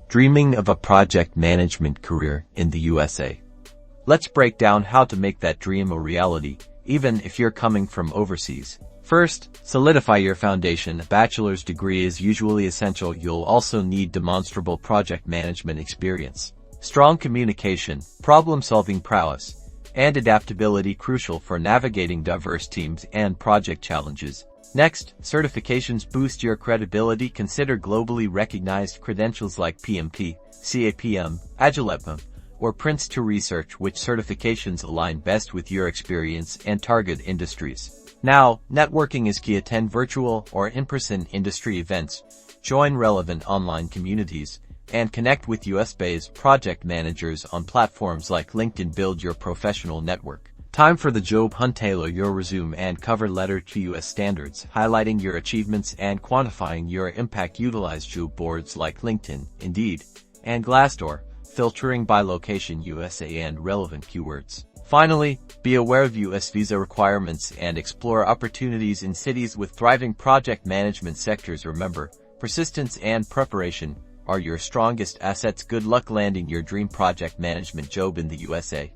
Dreaming of a project management career in the USA. Let's break down how to make that dream a reality, even if you're coming from overseas. First, solidify your foundation. A bachelor's degree is usually essential. You'll also need demonstrable project management experience. Strong communication, problem-solving prowess, and adaptability crucial for navigating diverse teams and project challenges. Next, certifications boost your credibility. Consider globally recognized credentials like PMP, CAPM, AgilePM, or Prince2 Research, which certifications align best with your experience and target industries. Now, networking is key. Attend virtual or in-person industry events, join relevant online communities, and connect with US-based project managers on platforms like LinkedIn. Build your professional network. Time for the job hunt. Tailor your resume and cover letter to US standards, highlighting your achievements and quantifying your impact. Utilize job boards like LinkedIn, Indeed, and Glassdoor, filtering by location, USA, and relevant keywords. Finally, be aware of US visa requirements and explore opportunities in cities with thriving project management sectors. Remember, persistence and preparation are your strongest assets. Good luck landing your dream project management job in the USA.